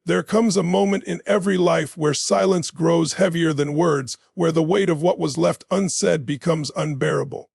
There comes a moment in every life where silence grows heavier than words, where the weight of what was left unsaid becomes unbearable.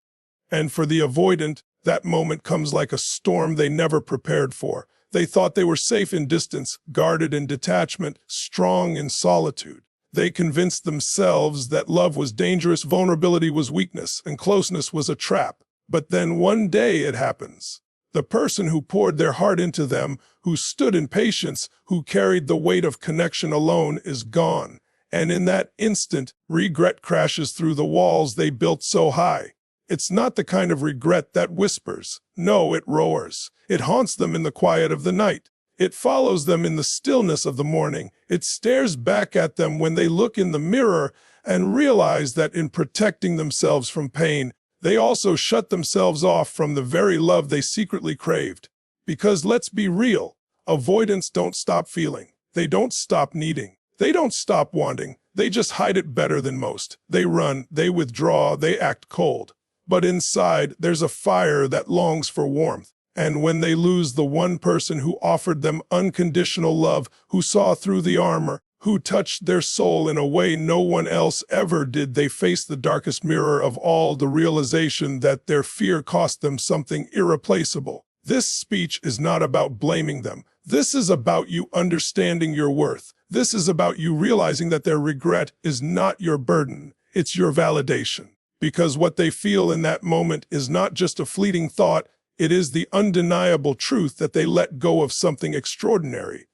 And for the avoidant, that moment comes like a storm they never prepared for. They thought they were safe in distance, guarded in detachment, strong in solitude. They convinced themselves that love was dangerous, vulnerability was weakness, and closeness was a trap. But then one day it happens. The person who poured their heart into them, who stood in patience, who carried the weight of connection alone, is gone. And in that instant, regret crashes through the walls they built so high. It's not the kind of regret that whispers. No, it roars. It haunts them in the quiet of the night. It follows them in the stillness of the morning. It stares back at them when they look in the mirror and realize that in protecting themselves from pain, they also shut themselves off from the very love they secretly craved. Because let's be real, avoidants don't stop feeling. They don't stop needing. They don't stop wanting. They just hide it better than most. They run, they withdraw, they act cold. But inside, there's a fire that longs for warmth. And when they lose the one person who offered them unconditional love, who saw through the armor, who touched their soul in a way no one else ever did, they face the darkest mirror of all, the realization that their fear cost them something irreplaceable. This speech is not about blaming them. This is about you understanding your worth. This is about you realizing that their regret is not your burden, it's your validation. Because what they feel in that moment is not just a fleeting thought, it is the undeniable truth that they let go of something extraordinary.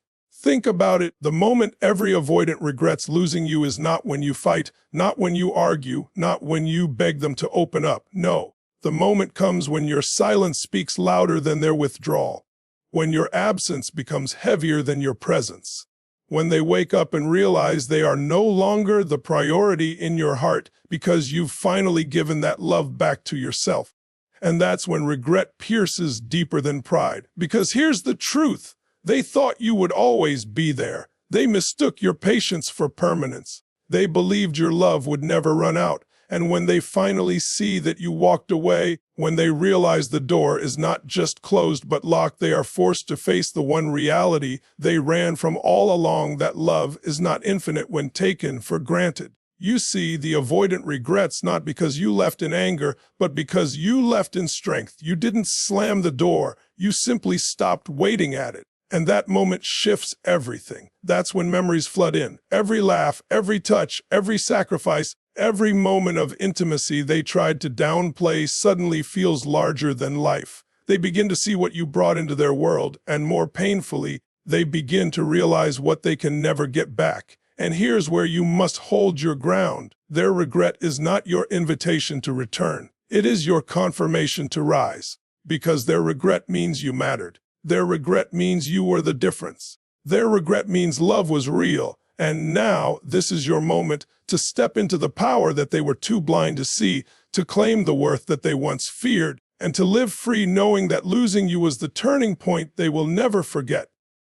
Think about it. The moment every avoidant regrets losing you is not when you fight, not when you argue, not when you beg them to open up. No, the moment comes when your silence speaks louder than their withdrawal, when your absence becomes heavier than your presence, when they wake up and realize they are no longer the priority in your heart because you've finally given that love back to yourself. And that's when regret pierces deeper than pride. Because here's the truth. They thought you would always be there. They mistook your patience for permanence. They believed your love would never run out. And when they finally see that you walked away, when they realize the door is not just closed but locked, they are forced to face the one reality they ran from all along, that love is not infinite when taken for granted. You see, the avoidant regrets not because you left in anger, but because you left in strength. You didn't slam the door, you simply stopped waiting at it. And that moment shifts everything. That's when memories flood in. Every laugh, every touch, every sacrifice, every moment of intimacy they tried to downplay suddenly feels larger than life. They begin to see what you brought into their world, and more painfully, they begin to realize what they can never get back. And here's where you must hold your ground. Their regret is not your invitation to return. It is your confirmation to rise. Because their regret means you mattered. Their regret means you were the difference. Their regret means love was real. And now, this is your moment to step into the power that they were too blind to see, to claim the worth that they once feared, and to live free knowing that losing you was the turning point they will never forget.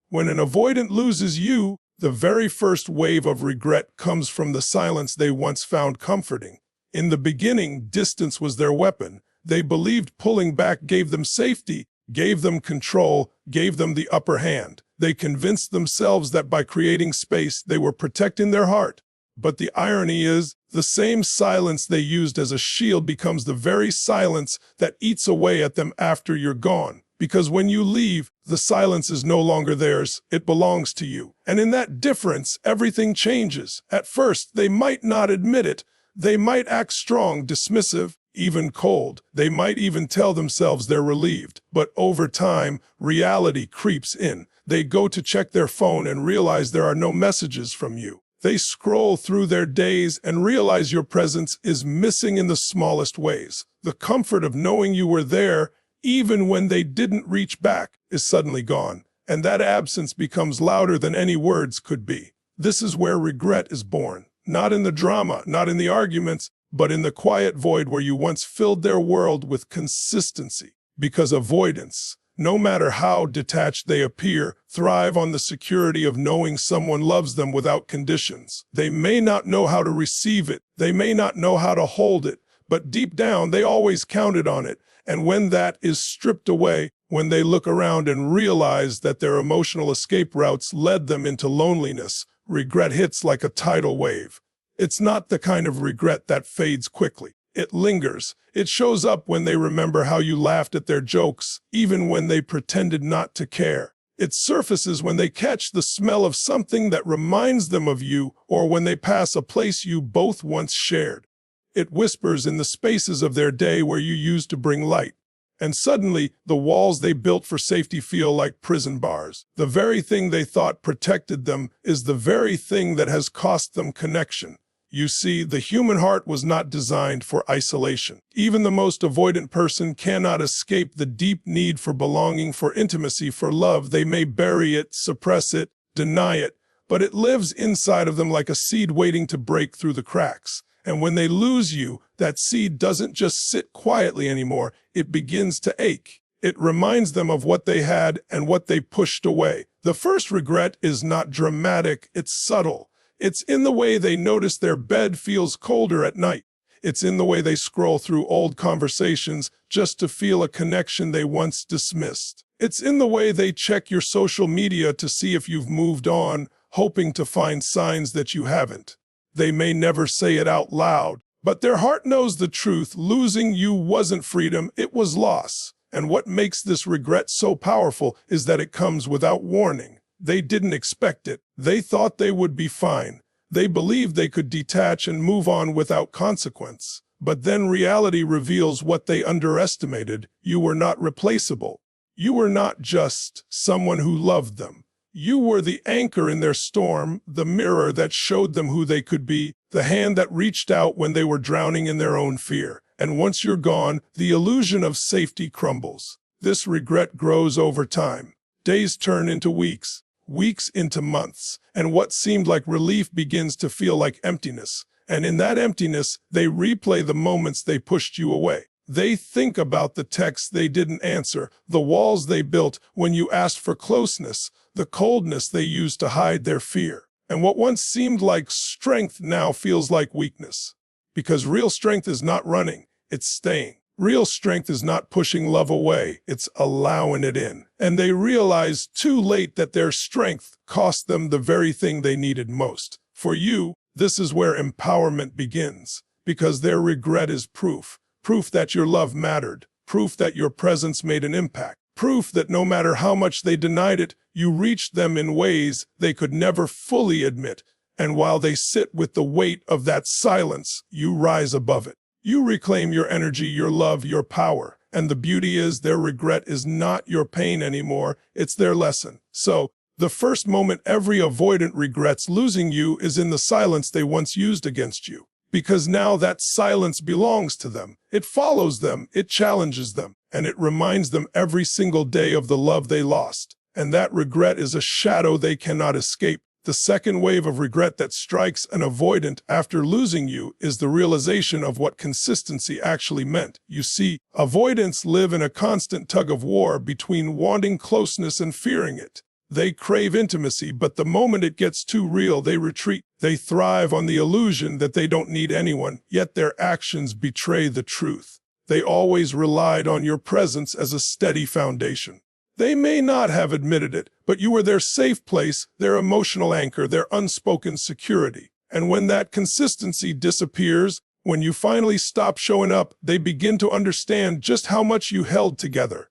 When an avoidant loses you, the very first wave of regret comes from the silence they once found comforting. In the beginning, distance was their weapon. They believed pulling back gave them safety, gave them control, gave them the upper hand. They convinced themselves that by creating space, they were protecting their heart. But the irony is, the same silence they used as a shield becomes the very silence that eats away at them after you're gone. Because when you leave, the silence is no longer theirs, it belongs to you. And in that difference, everything changes. At first, they might not admit it. They might act strong, dismissive, even cold. They might even tell themselves they're relieved. But over time, reality creeps in. They go to check their phone and realize there are no messages from you. They scroll through their days and realize your presence is missing in the smallest ways. The comfort of knowing you were there, even when they didn't reach back, is suddenly gone. And that absence becomes louder than any words could be. This is where regret is born. Not in the drama, not in the arguments, but in the quiet void where you once filled their world with consistency. Because avoidants, no matter how detached they appear, thrive on the security of knowing someone loves them without conditions. They may not know how to receive it, they may not know how to hold it, but deep down they always counted on it. And when that is stripped away, When they look around and realize that their emotional escape routes led them into loneliness, regret hits like a tidal wave. It's not the kind of regret that fades quickly. It lingers. It shows up when they remember how you laughed at their jokes, even when they pretended not to care. It surfaces when they catch the smell of something that reminds them of you, or when they pass a place you both once shared. It whispers in the spaces of their day where you used to bring light. And suddenly, the walls they built for safety feel like prison bars. The very thing they thought protected them is the very thing that has cost them connection. You see, the human heart was not designed for isolation. Even the most avoidant person cannot escape the deep need for belonging, for intimacy, for love. They may bury it, suppress it, deny it, but it lives inside of them like a seed waiting to break through the cracks. And when they lose you, that seed doesn't just sit quietly anymore, it begins to ache. It reminds them of what they had and what they pushed away. The first regret is not dramatic, it's subtle. It's in the way they notice their bed feels colder at night. It's in the way they scroll through old conversations just to feel a connection they once dismissed. It's in the way they check your social media to see if you've moved on, hoping to find signs that you haven't. They may never say it out loud, but their heart knows the truth. Losing you wasn't freedom, it was loss. And what makes this regret so powerful is that it comes without warning. They didn't expect it. They thought they would be fine. They believed they could detach and move on without consequence. But then reality reveals what they underestimated. You were not replaceable. You were not just someone who loved them. You were the anchor in their storm, the mirror that showed them who they could be, the hand that reached out when they were drowning in their own fear. And once you're gone, the illusion of safety crumbles. This regret grows over time. Days turn into weeks, weeks into months, and what seemed like relief begins to feel like emptiness. And in that emptiness, they replay the moments they pushed you away. They think about the texts they didn't answer, the walls they built when you asked for closeness, the coldness they used to hide their fear. And what once seemed like strength now feels like weakness. Because real strength is not running, it's staying. Real strength is not pushing love away, it's allowing it in. And they realize too late that their strength cost them the very thing they needed most. For you, this is where empowerment begins, because their regret is proof. Proof that your love mattered, proof that your presence made an impact, proof that no matter how much they denied it, you reached them in ways they could never fully admit. And while they sit with the weight of that silence, you rise above it. You reclaim your energy, your love, your power. And the beauty is their regret is not your pain anymore, it's their lesson. So, the first moment every avoidant regrets losing you is in the silence they once used against you. Because now that silence belongs to them. It follows them, it challenges them, and it reminds them every single day of the love they lost. And that regret is a shadow they cannot escape. The second wave of regret that strikes an avoidant after losing you is the realization of what consistency actually meant. You see, avoidants live in a constant tug of war between wanting closeness and fearing it. They crave intimacy, but the moment it gets too real, they retreat. They thrive on the illusion that they don't need anyone, yet their actions betray the truth. They always relied on your presence as a steady foundation. They may not have admitted it, but you were their safe place, their emotional anchor, their unspoken security. And when that consistency disappears, when you finally stop showing up, they begin to understand just how much you held together.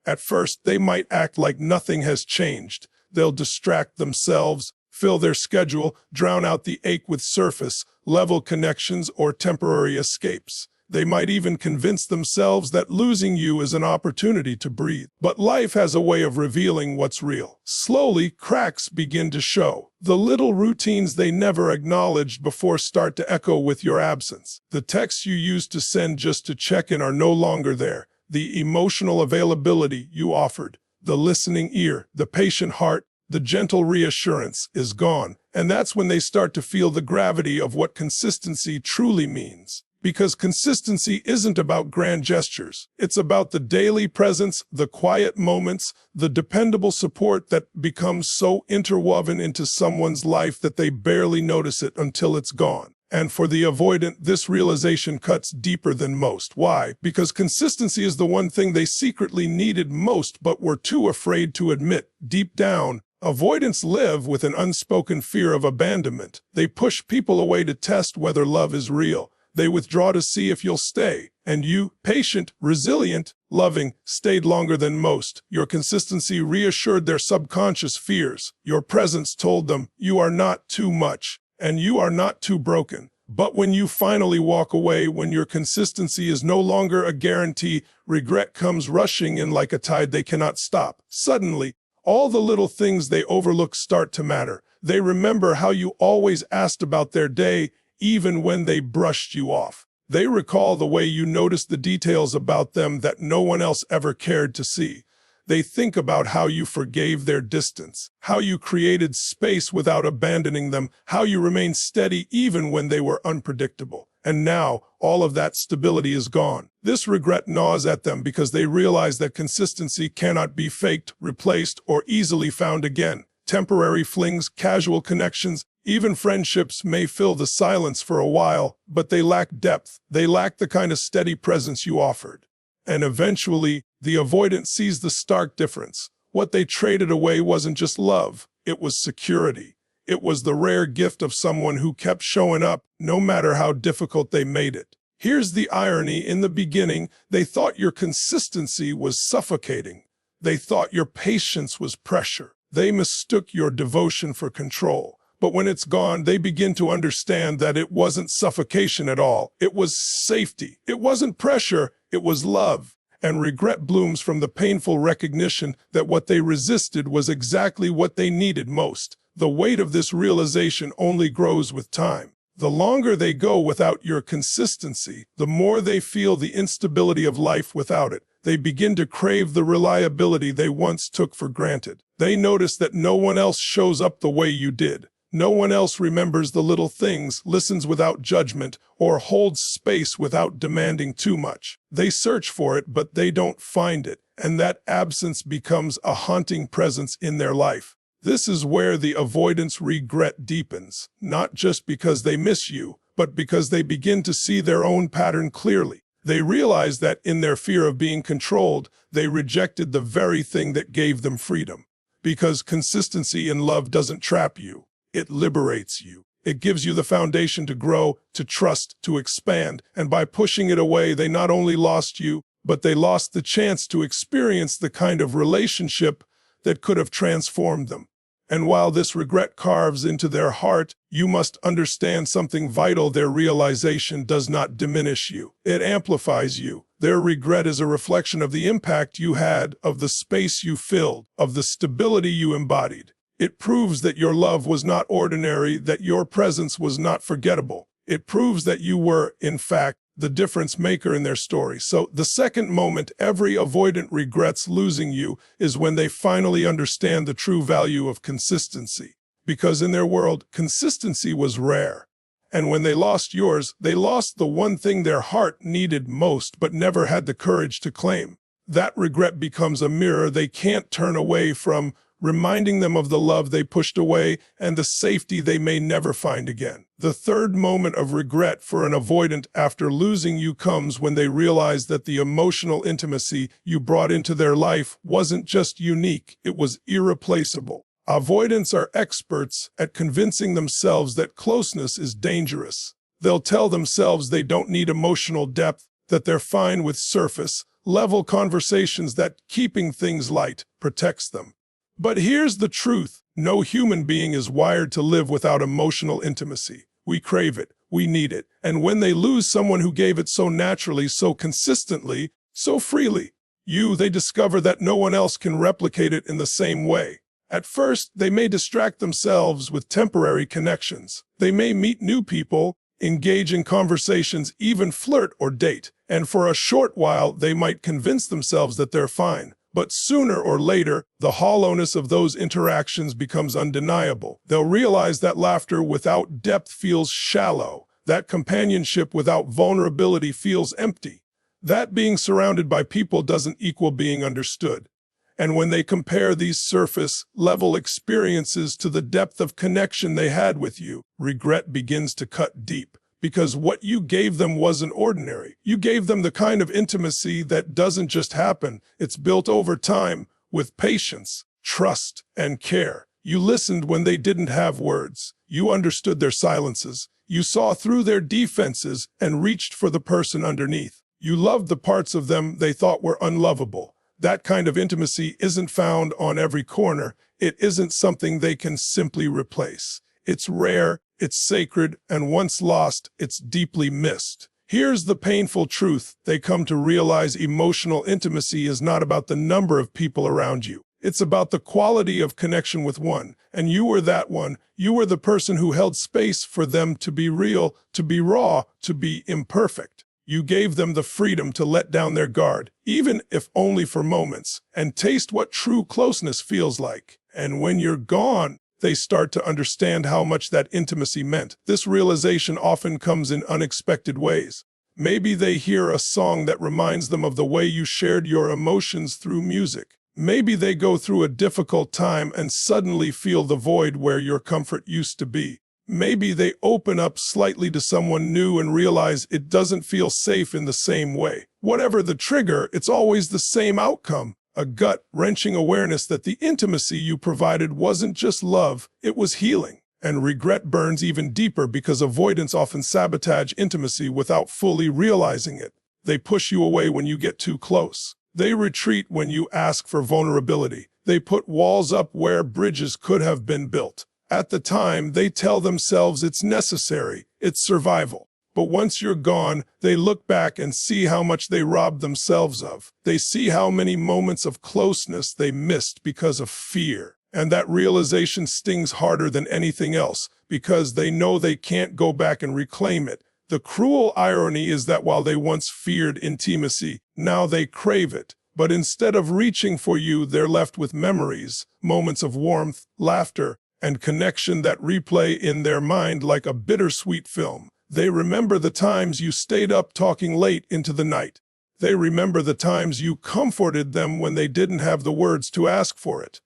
At first, they might act like nothing has changed. They'll distract themselves, fill their schedule, drown out the ache with surface-level connections or temporary escapes. They might even convince themselves that losing you is an opportunity to breathe. But life has a way of revealing what's real. Slowly, cracks begin to show. The little routines they never acknowledged before start to echo with your absence. The texts you used to send just to check in are no longer there. The emotional availability you offered, the listening ear, the patient heart, the gentle reassurance is gone. And that's when they start to feel the gravity of what consistency truly means. Because consistency isn't about grand gestures. It's about the daily presence, the quiet moments, the dependable support that becomes so interwoven into someone's life that they barely notice it until it's gone. And for the avoidant, this realization cuts deeper than most. Why? Because consistency is the one thing they secretly needed most but were too afraid to admit. Deep down, avoidants live with an unspoken fear of abandonment. They push people away to test whether love is real. They withdraw to see if you'll stay. And you, patient, resilient, loving, stayed longer than most. Your consistency reassured their subconscious fears. Your presence told them, you are not too much, and you are not too broken. But when you finally walk away, when your consistency is no longer a guarantee, regret comes rushing in like a tide they cannot stop. Suddenly, all the little things they overlook start to matter. They remember how you always asked about their day, even when they brushed you off. They recall the way you noticed the details about them that no one else ever cared to see. They think about how you forgave their distance, how you created space without abandoning them, how you remained steady even when they were unpredictable. And now, all of that stability is gone. This regret gnaws at them because they realize that consistency cannot be faked, replaced, or easily found again. Temporary flings, casual connections, even friendships may fill the silence for a while, but they lack depth. They lack the kind of steady presence you offered. And eventually, the avoidant sees the stark difference. What they traded away wasn't just love, it was security. It was the rare gift of someone who kept showing up, no matter how difficult they made it. Here's the irony. In the beginning, they thought your consistency was suffocating. They thought your patience was pressure. They mistook your devotion for control. But when it's gone, they begin to understand that it wasn't suffocation at all. It was safety. It wasn't pressure. It was love. And regret blooms from the painful recognition that what they resisted was exactly what they needed most. The weight of this realization only grows with time. The longer they go without your consistency, the more they feel the instability of life without it. They begin to crave the reliability they once took for granted. They notice that no one else shows up the way you did. No one else remembers the little things, listens without judgment, or holds space without demanding too much. They search for it, but they don't find it, and that absence becomes a haunting presence in their life. This is where the avoidance regret deepens, not just because they miss you, but because they begin to see their own pattern clearly. They realize that in their fear of being controlled, they rejected the very thing that gave them freedom. Because consistency in love doesn't trap you. It liberates you. It gives you the foundation to grow, to trust, to expand. And by pushing it away, they not only lost you, but they lost the chance to experience the kind of relationship that could have transformed them. And while this regret carves into their heart, you must understand something vital. Their realization does not diminish you. It amplifies you. Their regret is a reflection of the impact you had, of the space you filled, of the stability you embodied. It proves that your love was not ordinary, that your presence was not forgettable. It proves that you were, in fact, the difference maker in their story. So the second moment every avoidant regrets losing you is when they finally understand the true value of consistency. Because in their world, consistency was rare. And when they lost yours, they lost the one thing their heart needed most but never had the courage to claim. That regret becomes a mirror they can't turn away from, reminding them of the love they pushed away and the safety they may never find again. The third moment of regret for an avoidant after losing you comes when they realize that the emotional intimacy you brought into their life wasn't just unique, it was irreplaceable. Avoidants are experts at convincing themselves that closeness is dangerous. They'll tell themselves they don't need emotional depth, that they're fine with surface-level conversations, that keeping things light protects them. But here's the truth. No human being is wired to live without emotional intimacy. We crave it. We need it. And when they lose someone who gave it so naturally, so consistently, so freely, they discover that no one else can replicate it in the same way. At first, they may distract themselves with temporary connections. They may meet new people, engage in conversations, even flirt or date. And for a short while, they might convince themselves that they're fine. But sooner or later, the hollowness of those interactions becomes undeniable. They'll realize that laughter without depth feels shallow, that companionship without vulnerability feels empty, that being surrounded by people doesn't equal being understood. And when they compare these surface-level experiences to the depth of connection they had with you, regret begins to cut deep. because what you gave them wasn't ordinary. You gave them the kind of intimacy that doesn't just happen. It's built over time with patience, trust, and care. You listened when they didn't have words. You understood their silences. You saw through their defenses and reached for the person underneath. You loved the parts of them they thought were unlovable. That kind of intimacy isn't found on every corner. It isn't something they can simply replace. It's rare, it's sacred, and once lost, it's deeply missed. Here's the painful truth. They come to realize emotional intimacy is not about the number of people around you. It's about the quality of connection with one. And you were that one. You were the person who held space for them to be real, to be raw, to be imperfect. You gave them the freedom to let down their guard, even if only for moments, and taste what true closeness feels like. And when you're gone, they start to understand how much that intimacy meant. This realization often comes in unexpected ways. Maybe they hear a song that reminds them of the way you shared your emotions through music. Maybe they go through a difficult time and suddenly feel the void where your comfort used to be. Maybe they open up slightly to someone new and realize it doesn't feel safe in the same way. Whatever the trigger, it's always the same outcome. A gut-wrenching awareness that the intimacy you provided wasn't just love, it was healing. And regret burns even deeper because avoidants often sabotage intimacy without fully realizing it. They push you away when you get too close. They retreat when you ask for vulnerability. They put walls up where bridges could have been built. At the time, they tell themselves it's necessary, it's survival. But once you're gone, they look back and see how much they robbed themselves of. They see how many moments of closeness they missed because of fear. And that realization stings harder than anything else because they know they can't go back and reclaim it. The cruel irony is that while they once feared intimacy, now they crave it. But instead of reaching for you, they're left with memories, moments of warmth, laughter, and connection that replay in their mind like a bittersweet film. They remember the times you stayed up talking late into the night. They remember the times you comforted them when they didn't have the words to ask for it.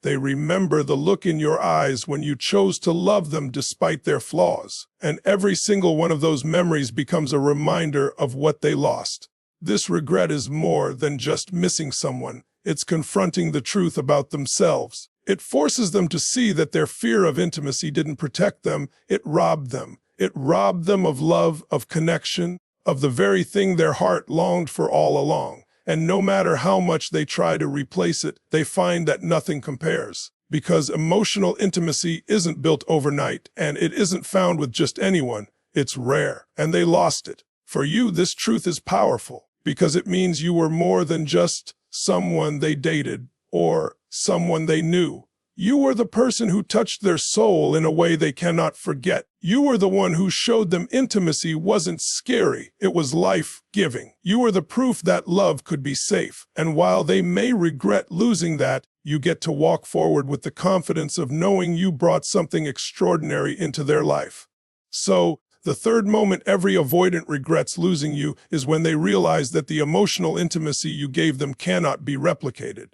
They remember the look in your eyes when you chose to love them despite their flaws. And every single one of those memories becomes a reminder of what they lost. This regret is more than just missing someone. It's confronting the truth about themselves. It forces them to see that their fear of intimacy didn't protect them, it robbed them. It robbed them of love, of connection, of the very thing their heart longed for all along. And no matter how much they try to replace it, they find that nothing compares. Because emotional intimacy isn't built overnight, and it isn't found with just anyone. It's rare, and they lost it. For you, this truth is powerful, because it means you were more than just someone they dated or someone they knew. You were the person who touched their soul in a way they cannot forget. You were the one who showed them intimacy wasn't scary, it was life-giving. You were the proof that love could be safe. And while they may regret losing that, you get to walk forward with the confidence of knowing you brought something extraordinary into their life. So, the third moment every avoidant regrets losing you is when they realize that the emotional intimacy you gave them cannot be replicated.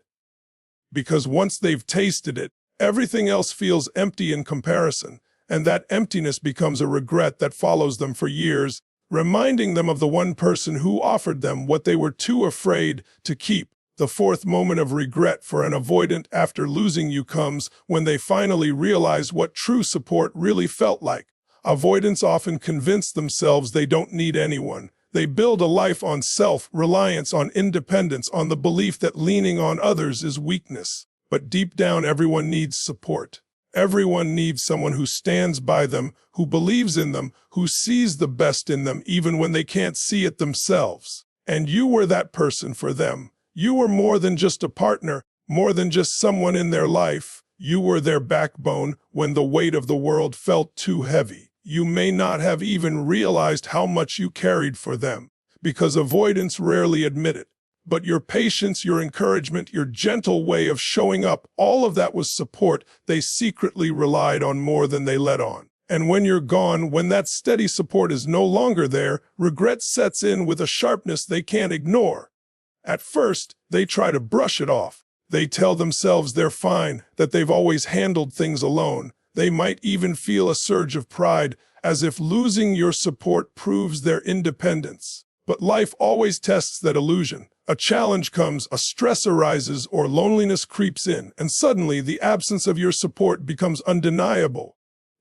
Because once they've tasted it, everything else feels empty in comparison, and that emptiness becomes a regret that follows them for years, reminding them of the one person who offered them what they were too afraid to keep. The fourth moment of regret for an avoidant after losing you comes when they finally realize what true support really felt like. Avoidants often convince themselves they don't need anyone. They build a life on self-reliance, on independence, on the belief that leaning on others is weakness. But deep down, everyone needs support. Everyone needs someone who stands by them, who believes in them, who sees the best in them even when they can't see it themselves. And you were that person for them. You were more than just a partner, more than just someone in their life. You were their backbone when the weight of the world felt too heavy. You may not have even realized how much you carried for them, because avoidants rarely admit it. But your patience, your encouragement, your gentle way of showing up, all of that was support they secretly relied on more than they let on. And when you're gone, when that steady support is no longer there, regret sets in with a sharpness they can't ignore. At first, they try to brush it off. They tell themselves they're fine, that they've always handled things alone. They might even feel a surge of pride, as if losing your support proves their independence. But life always tests that illusion. A challenge comes, a stress arises, or loneliness creeps in, and suddenly the absence of your support becomes undeniable.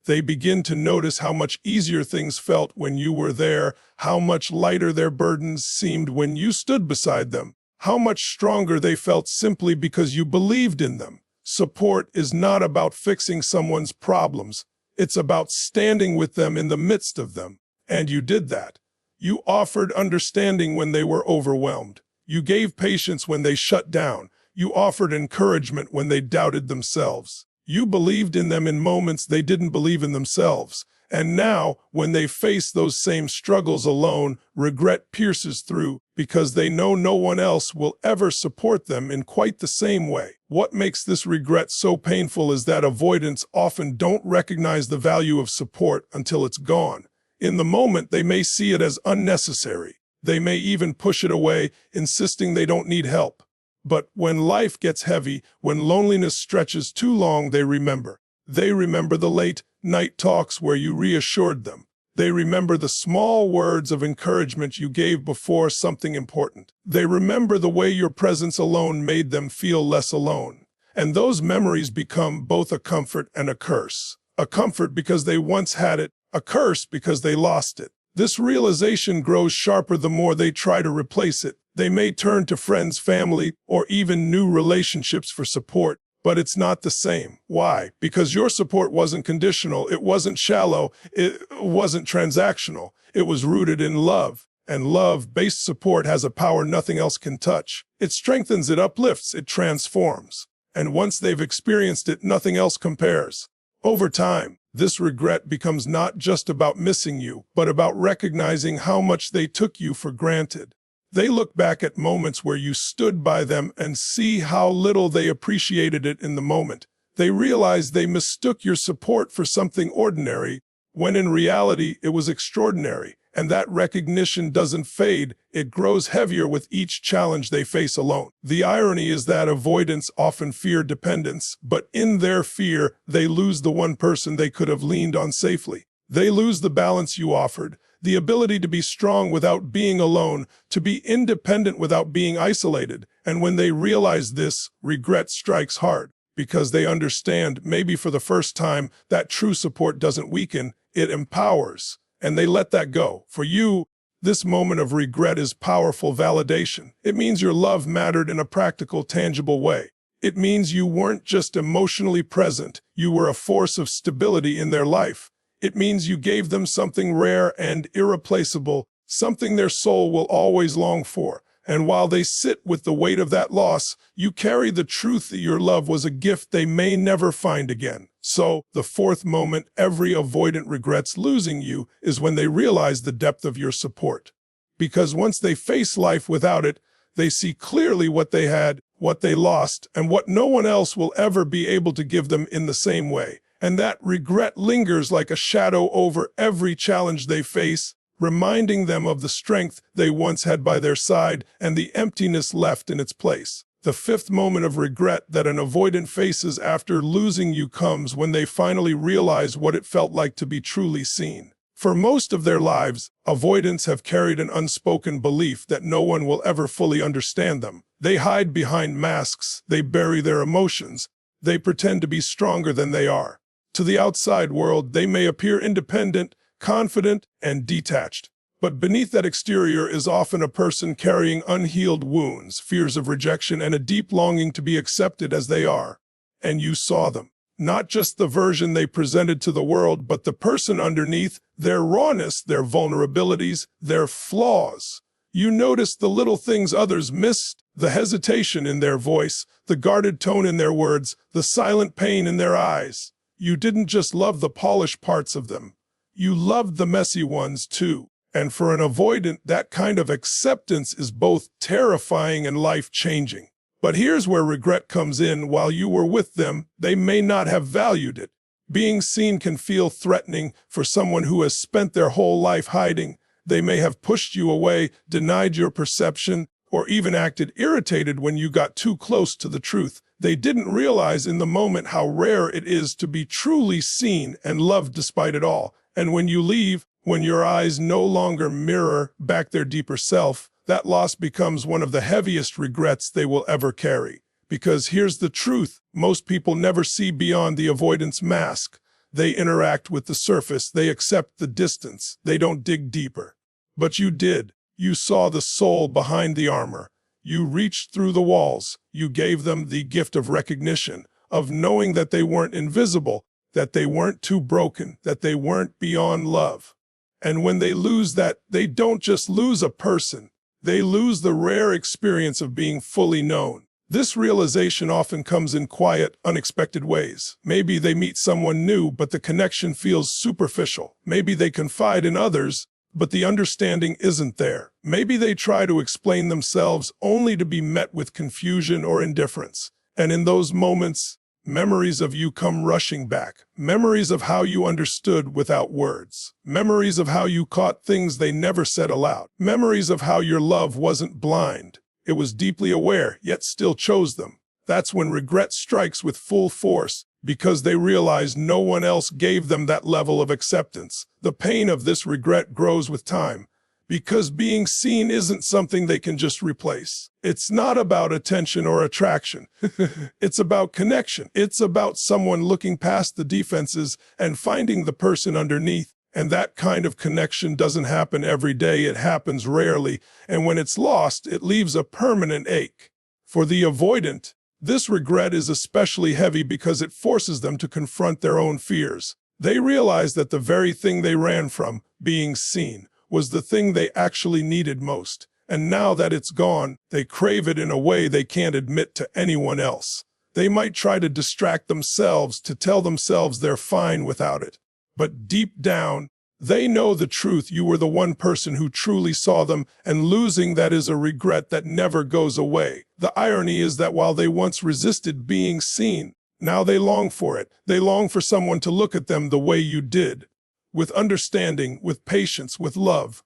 They begin to notice how much easier things felt when you were there, how much lighter their burdens seemed when you stood beside them, how much stronger they felt simply because you believed in them. Support is not about fixing someone's problems. It's about standing with them in the midst of them. And you did that. You offered understanding when they were overwhelmed. You gave patience when they shut down. You offered encouragement when they doubted themselves. You believed in them in moments they didn't believe in themselves. And now, when they face those same struggles alone, regret pierces through because they know no one else will ever support them in quite the same way. What makes this regret so painful is that avoidants often don't recognize the value of support until it's gone. In the moment, they may see it as unnecessary. They may even push it away, insisting they don't need help. But when life gets heavy, when loneliness stretches too long, they remember. They remember the late-night talks where you reassured them. They remember the small words of encouragement you gave before something important. They remember the way your presence alone made them feel less alone. And those memories become both a comfort and a curse. A comfort because they once had it, a curse because they lost it. This realization grows sharper the more they try to replace it. They may turn to friends, family, or even new relationships for support, but it's not the same. Why? Because your support wasn't conditional, it wasn't shallow, it wasn't transactional. It was rooted in love. And love-based support has a power nothing else can touch. It strengthens, it uplifts, it transforms. And once they've experienced it, nothing else compares. Over time, this regret becomes not just about missing you, but about recognizing how much they took you for granted. They look back at moments where you stood by them and see how little they appreciated it in the moment. They realize they mistook your support for something ordinary, when in reality it was extraordinary. And that recognition doesn't fade, it grows heavier with each challenge they face alone. The irony is that avoidants often fear dependence, but in their fear, they lose the one person they could have leaned on safely. They lose the balance you offered, the ability to be strong without being alone, to be independent without being isolated. And when they realize this, regret strikes hard, because they understand, maybe for the first time, that true support doesn't weaken, it empowers. And they let that go. For you, this moment of regret is powerful validation. It means your love mattered in a practical, tangible way. It means you weren't just emotionally present, you were a force of stability in their life. It means you gave them something rare and irreplaceable, something their soul will always long for. And while they sit with the weight of that loss, you carry the truth that your love was a gift they may never find again. So, the fourth moment every avoidant regrets losing you is when they realize the depth of your support. Because once they face life without it, they see clearly what they had, what they lost, and what no one else will ever be able to give them in the same way. And that regret lingers like a shadow over every challenge they face, reminding them of the strength they once had by their side and the emptiness left in its place. The fifth moment of regret that an avoidant faces after losing you comes when they finally realize what it felt like to be truly seen. For most of their lives, avoidants have carried an unspoken belief that no one will ever fully understand them. They hide behind masks, they bury their emotions, they pretend to be stronger than they are. To the outside world, they may appear independent, confident, and detached. But beneath that exterior is often a person carrying unhealed wounds, fears of rejection, and a deep longing to be accepted as they are. And you saw them. Not just the version they presented to the world, but the person underneath, their rawness, their vulnerabilities, their flaws. You noticed the little things others missed, the hesitation in their voice, the guarded tone in their words, the silent pain in their eyes. You didn't just love the polished parts of them. You loved the messy ones too. And for an avoidant, that kind of acceptance is both terrifying and life-changing. But here's where regret comes in. While you were with them, they may not have valued it. Being seen can feel threatening for someone who has spent their whole life hiding. They may have pushed you away, denied your perception, or even acted irritated when you got too close to the truth. They didn't realize in the moment how rare it is to be truly seen and loved despite it all. And when you leave, when your eyes no longer mirror back their deeper self, that loss becomes one of the heaviest regrets they will ever carry. Because here's the truth, most people never see beyond the avoidance mask. They interact with the surface, they accept the distance, they don't dig deeper. But you did. You saw the soul behind the armor. You reached through the walls. You gave them the gift of recognition, of knowing that they weren't invisible, that they weren't too broken, that they weren't beyond love. And when they lose that, they don't just lose a person. They lose the rare experience of being fully known. This realization often comes in quiet, unexpected ways. Maybe they meet someone new, but the connection feels superficial. Maybe they confide in others, but the understanding isn't there. Maybe they try to explain themselves only to be met with confusion or indifference. And in those moments, memories of you come rushing back. Memories of how you understood without words. Memories of how you caught things they never said aloud. Memories of how your love wasn't blind. It was deeply aware, yet still chose them. That's when regret strikes with full force, because they realize no one else gave them that level of acceptance. The pain of this regret grows with time, because being seen isn't something they can just replace. It's not about attention or attraction. It's about connection. It's about someone looking past the defenses and finding the person underneath. And that kind of connection doesn't happen every day. It happens rarely. And when it's lost, it leaves a permanent ache. For the avoidant, this regret is especially heavy because it forces them to confront their own fears. They realize that the very thing they ran from, being seen, was the thing they actually needed most. And now that it's gone, they crave it in a way they can't admit to anyone else. They might try to distract themselves, to tell themselves they're fine without it. But deep down, they know the truth. You were the one person who truly saw them, and losing that is a regret that never goes away. The irony is that while they once resisted being seen, now they long for it. They long for someone to look at them the way you did, with understanding, with patience, with love.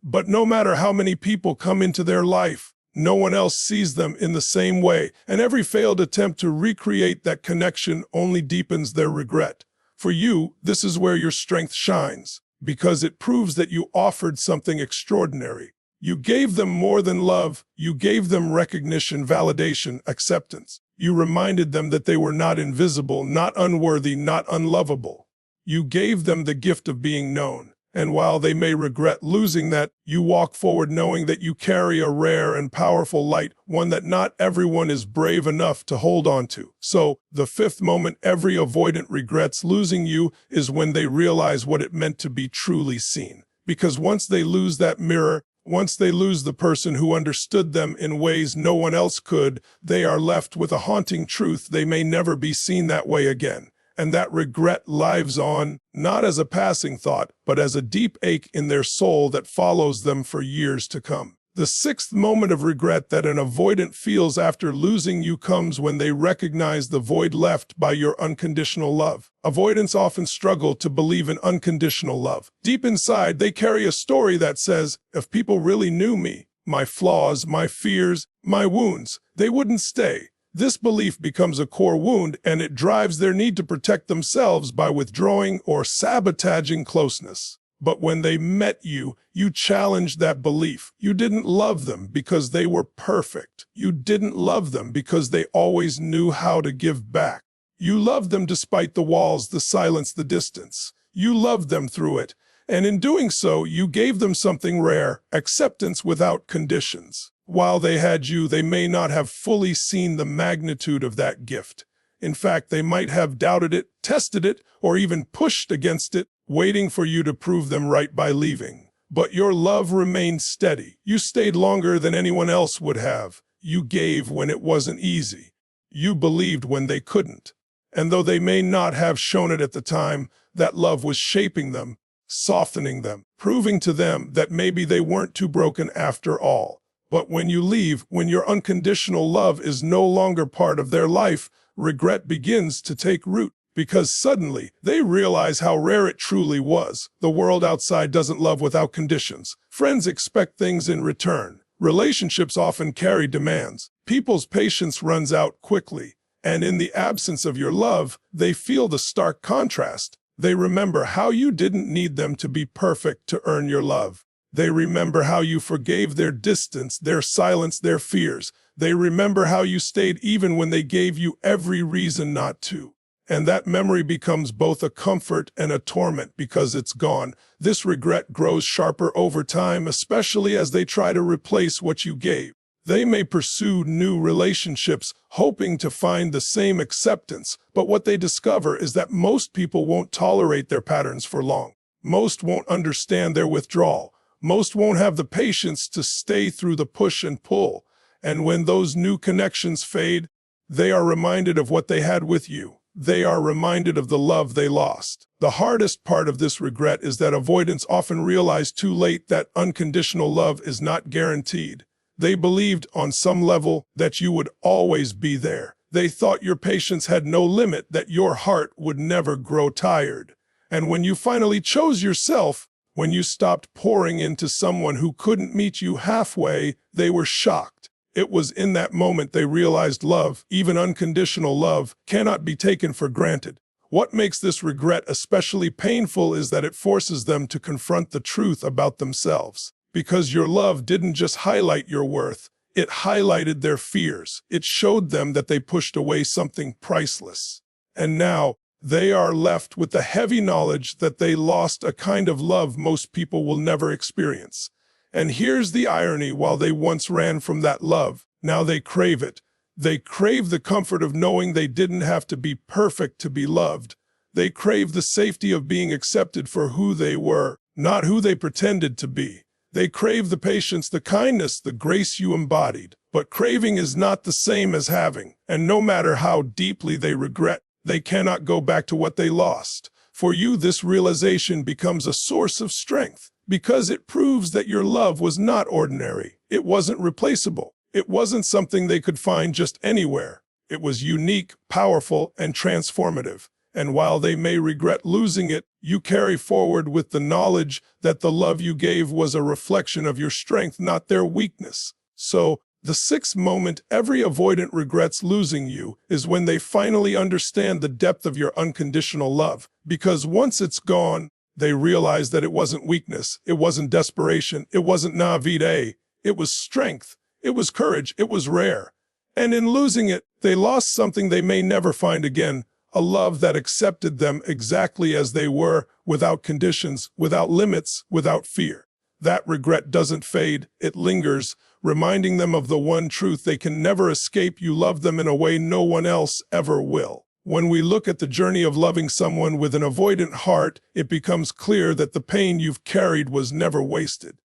But no matter how many people come into their life, no one else sees them in the same way, and every failed attempt to recreate that connection only deepens their regret. For you, this is where your strength shines, because it proves that you offered something extraordinary. You gave them more than love. You gave them recognition, validation, acceptance. You reminded them that they were not invisible, not unworthy, not unlovable. You gave them the gift of being known. And while they may regret losing that, you walk forward knowing that you carry a rare and powerful light, one that not everyone is brave enough to hold on to. So, the fifth moment every avoidant regrets losing you is when they realize what it meant to be truly seen. Because once they lose that mirror, once they lose the person who understood them in ways no one else could, they are left with a haunting truth: they may never be seen that way again. And that regret lives on, not as a passing thought, but as a deep ache in their soul that follows them for years to come. The sixth moment of regret that an avoidant feels after losing you comes when they recognize the void left by your unconditional love. Avoidants often struggle to believe in unconditional love. Deep inside, they carry a story that says, if people really knew me, my flaws, my fears, my wounds, they wouldn't stay. This belief becomes a core wound, and it drives their need to protect themselves by withdrawing or sabotaging closeness. But when they met you, you challenged that belief. You didn't love them because they were perfect. You didn't love them because they always knew how to give back. You loved them despite the walls, the silence, the distance. You loved them through it. And in doing so, you gave them something rare: acceptance without conditions. While they had you, they may not have fully seen the magnitude of that gift. In fact, they might have doubted it, tested it, or even pushed against it, waiting for you to prove them right by leaving. But your love remained steady. You stayed longer than anyone else would have. You gave when it wasn't easy. You believed when they couldn't. And though they may not have shown it at the time, that love was shaping them, softening them, proving to them that maybe they weren't too broken after all. But when you leave, when your unconditional love is no longer part of their life, regret begins to take root, because suddenly they realize how rare it truly was. The world outside doesn't love without conditions. Friends expect things in return. Relationships often carry demands. People's patience runs out quickly. And in the absence of your love, they feel the stark contrast. They remember how you didn't need them to be perfect to earn your love. They remember how you forgave their distance, their silence, their fears. They remember how you stayed even when they gave you every reason not to. And that memory becomes both a comfort and a torment because it's gone. This regret grows sharper over time, especially as they try to replace what you gave. They may pursue new relationships, hoping to find the same acceptance, but what they discover is that most people won't tolerate their patterns for long. Most won't understand their withdrawal. Most won't have the patience to stay through the push and pull. And when those new connections fade, they are reminded of what they had with you. They are reminded of the love they lost. The hardest part of this regret is that avoidants often realize too late that unconditional love is not guaranteed. They believed on some level that you would always be there. They thought your patience had no limit, that your heart would never grow tired. And when you finally chose yourself, when you stopped pouring into someone who couldn't meet you halfway, they were shocked. It was in that moment they realized love, even unconditional love, cannot be taken for granted. What makes this regret especially painful is that it forces them to confront the truth about themselves. Because your love didn't just highlight your worth, it highlighted their fears. It showed them that they pushed away something priceless. And now, they are left with the heavy knowledge that they lost a kind of love most people will never experience. And here's the irony: while they once ran from that love, now they crave it. They crave the comfort of knowing they didn't have to be perfect to be loved. They crave the safety of being accepted for who they were, not who they pretended to be. They crave the patience, the kindness, the grace you embodied. But craving is not the same as having, and no matter how deeply they regret, they cannot go back to what they lost. For you, this realization becomes a source of strength, because it proves that your love was not ordinary. It wasn't replaceable. It wasn't something they could find just anywhere. It was unique, powerful, and transformative. And while they may regret losing it, you carry forward with the knowledge that the love you gave was a reflection of your strength, not their weakness. So, the sixth moment every avoidant regrets losing you is when they finally understand the depth of your unconditional love. Because once it's gone, they realize that it wasn't weakness, it wasn't desperation, it wasn't naivete, it was strength, it was courage, it was rare. And in losing it, they lost something they may never find again, a love that accepted them exactly as they were, without conditions, without limits, without fear. That regret doesn't fade, it lingers, reminding them of the one truth they can never escape: you love them in a way no one else ever will. When we look at the journey of loving someone with an avoidant heart, it becomes clear that the pain you've carried was never wasted.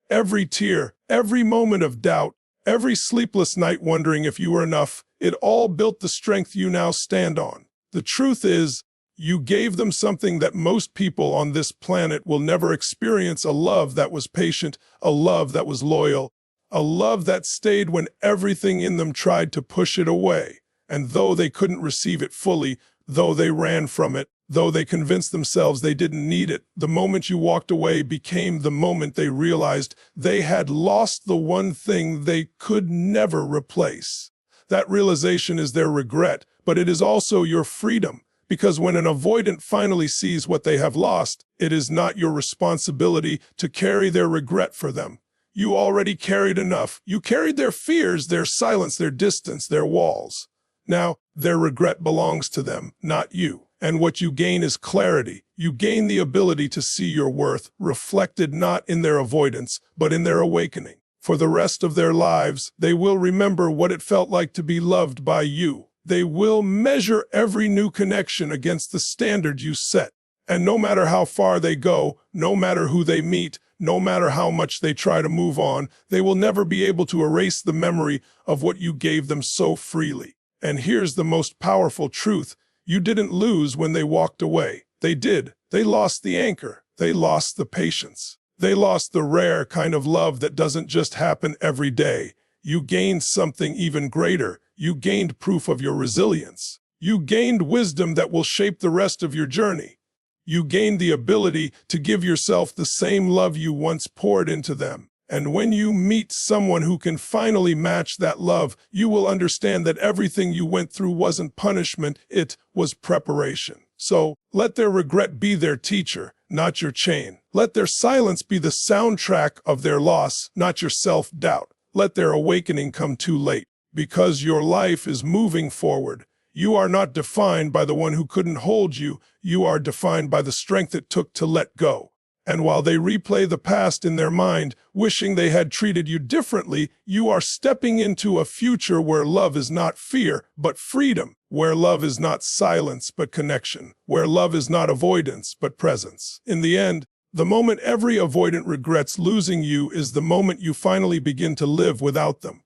Every tear, every moment of doubt, every sleepless night wondering if you were enough, it all built the strength you now stand on. The truth is, you gave them something that most people on this planet will never experience: a love that was patient, a love that was loyal, a love that stayed when everything in them tried to push it away. And though they couldn't receive it fully, though they ran from it, though they convinced themselves they didn't need it, the moment you walked away became the moment they realized they had lost the one thing they could never replace. That realization is their regret, but it is also your freedom. Because when an avoidant finally sees what they have lost, it is not your responsibility to carry their regret for them. You already carried enough. You carried their fears, their silence, their distance, their walls. Now, their regret belongs to them, not you. And what you gain is clarity. You gain the ability to see your worth, reflected not in their avoidance, but in their awakening. For the rest of their lives, they will remember what it felt like to be loved by you. They will measure every new connection against the standard you set. And no matter how far they go, no matter who they meet, no matter how much they try to move on, they will never be able to erase the memory of what you gave them so freely. And here's the most powerful truth: you didn't lose when they walked away. They did. They lost the anchor. They lost the patience. They lost the rare kind of love that doesn't just happen every day. You gained something even greater. You gained proof of your resilience. You gained wisdom that will shape the rest of your journey. You gained the ability to give yourself the same love you once poured into them. And when you meet someone who can finally match that love, you will understand that everything you went through wasn't punishment, it was preparation. So let their regret be their teacher, not your chain. Let their silence be the soundtrack of their loss, not your self-doubt. Let their awakening come too late, because your life is moving forward. You are not defined by the one who couldn't hold you. You are defined by the strength it took to let go. And while they replay the past in their mind, wishing they had treated you differently, you are stepping into a future where love is not fear, but freedom, where love is not silence, but connection, where love is not avoidance, but presence. In the end, the moment every avoidant regrets losing you is the moment you finally begin to live without them.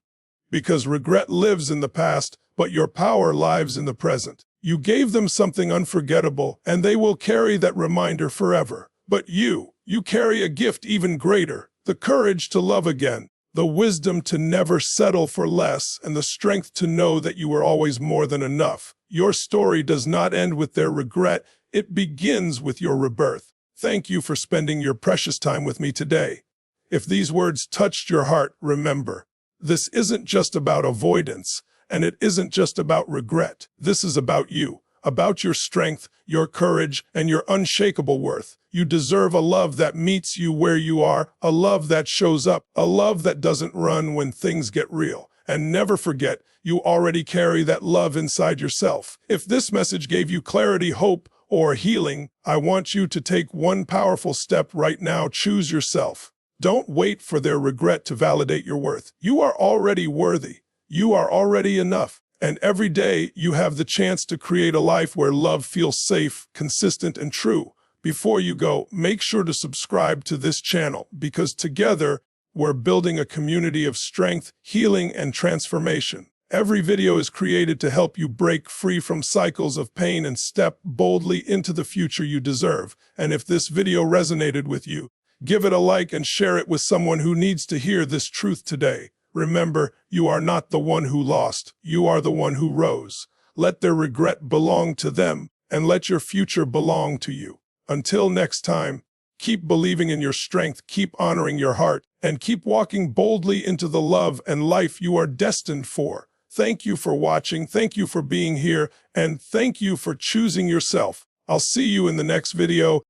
Because regret lives in the past, but your power lives in the present. You gave them something unforgettable, and they will carry that reminder forever. But you carry a gift even greater, the courage to love again, the wisdom to never settle for less, and the strength to know that you were always more than enough. Your story does not end with their regret, it begins with your rebirth. Thank you for spending your precious time with me today. If these words touched your heart, remember, this isn't just about avoidance, and it isn't just about regret. This is about you, about your strength, your courage, and your unshakable worth. You deserve a love that meets you where you are, a love that shows up, a love that doesn't run when things get real. And never forget, you already carry that love inside yourself. If this message gave you clarity, hope, or healing, I want you to take one powerful step right now. Choose yourself. Don't wait for their regret to validate your worth. You are already worthy. You are already enough. And every day you have the chance to create a life where love feels safe, consistent, and true. Before you go, make sure to subscribe to this channel, because together we're building a community of strength, healing, and transformation. Every video is created to help you break free from cycles of pain and step boldly into the future you deserve. And if this video resonated with you, give it a like and share it with someone who needs to hear this truth today. Remember, you are not the one who lost. You are the one who rose. Let their regret belong to them, and let your future belong to you. Until next time, keep believing in your strength, keep honoring your heart, and keep walking boldly into the love and life you are destined for. Thank you for watching, thank you for being here, and thank you for choosing yourself. I'll see you in the next video.